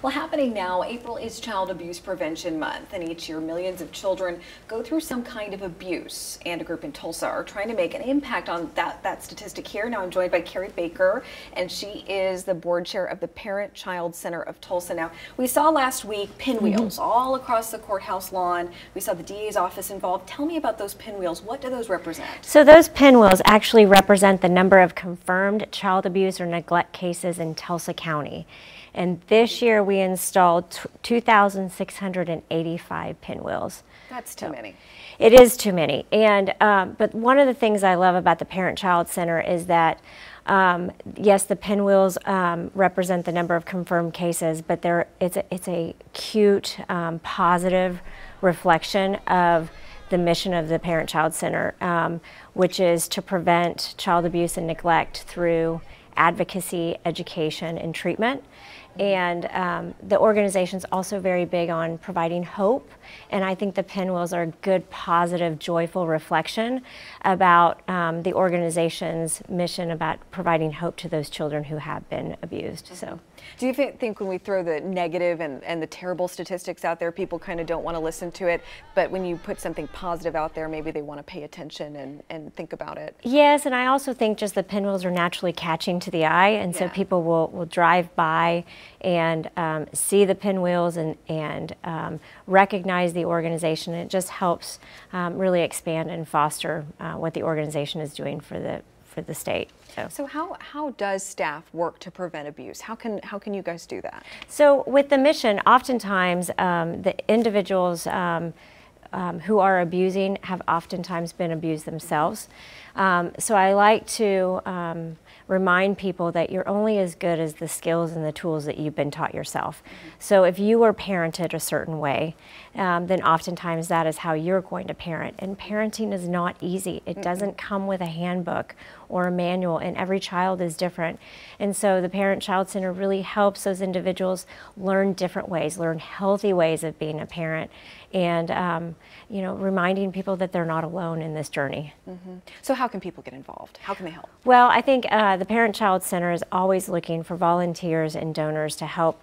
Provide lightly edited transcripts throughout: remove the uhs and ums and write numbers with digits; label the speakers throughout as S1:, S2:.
S1: Well, happening now, April is Child Abuse Prevention Month, and each year millions of children go through some kind of abuse, and a group in Tulsa are trying to make an impact on that statistic here. Now I'm joined by Carrie Baker, and she is the board chair of the Parent-Child Center of Tulsa. Now, we saw last week pinwheels all across the courthouse lawn. We saw the DA's office involved. Tell me about those pinwheels. What do those represent?
S2: So those pinwheels actually represent the number of confirmed child abuse or neglect cases in Tulsa County. And this year we installed 2,685 pinwheels.
S1: That's too many.
S2: It is too many. And but one of the things I love about the Parent-Child Center is that yes, the pinwheels represent the number of confirmed cases, but it's a cute, positive reflection of the mission of the Parent-Child Center, which is to prevent child abuse and neglect through advocacy, education, and treatment. And the organization's also very big on providing hope, and I think the pinwheels are a good, positive, joyful reflection about the organization's mission about providing hope to those children who have been abused. So,
S1: do you think when we throw the negative and the terrible statistics out there, people kind of don't want to listen to it, but when you put something positive out there, maybe they want to pay attention and think about it?
S2: Yes, and I also think just the pinwheels are naturally catching to the eye, and so people will drive by and see the pinwheels and recognize the organization. It just helps really expand and foster what the organization is doing for the state.
S1: So how does staff work to prevent abuse? How can you guys do that?
S2: So with the mission, oftentimes the individuals who are abusing have oftentimes been abused themselves. So I like to remind people that you're only as good as the skills and the tools that you've been taught yourself. So if you were parented a certain way, then oftentimes that is how you're going to parent. And parenting is not easy. It doesn't come with a handbook or a manual, and every child is different. And so the Parent-Child Center really helps those individuals learn different ways, learn healthy ways of being a parent, and you know, reminding people that they're not alone in this journey.
S1: So how can people get involved? How can they help?
S2: Well, I think the Parent-Child Center is always looking for volunteers and donors to help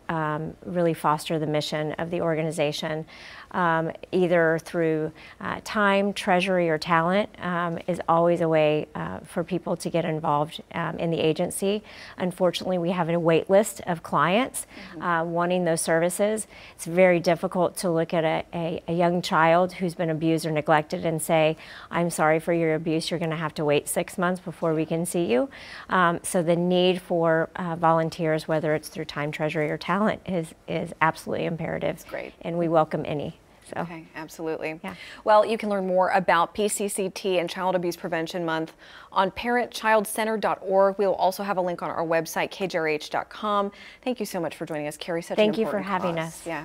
S2: really foster the mission of the organization. Either through time, treasury, or talent is always a way for people to get involved in the agency. Unfortunately, we have a wait list of clients wanting those services. It's very difficult to look at a young child who's been abused or neglected and say, I'm sorry for your abuse, you're going to have to wait 6 months before we can see you. So the need for volunteers, whether it's through time, treasury, or talent, is absolutely imperative.
S1: That's great.
S2: And we welcome any. So.
S1: Okay, absolutely.
S2: Yeah.
S1: Well, you can learn more about PCCT and Child Abuse Prevention Month on parentchildcenter.org. We'll also have a link on our website, kjrh.com. Thank you so much for joining us, Carrie. Such an important
S2: Thank you for having
S1: cause.
S2: us.
S1: Yeah.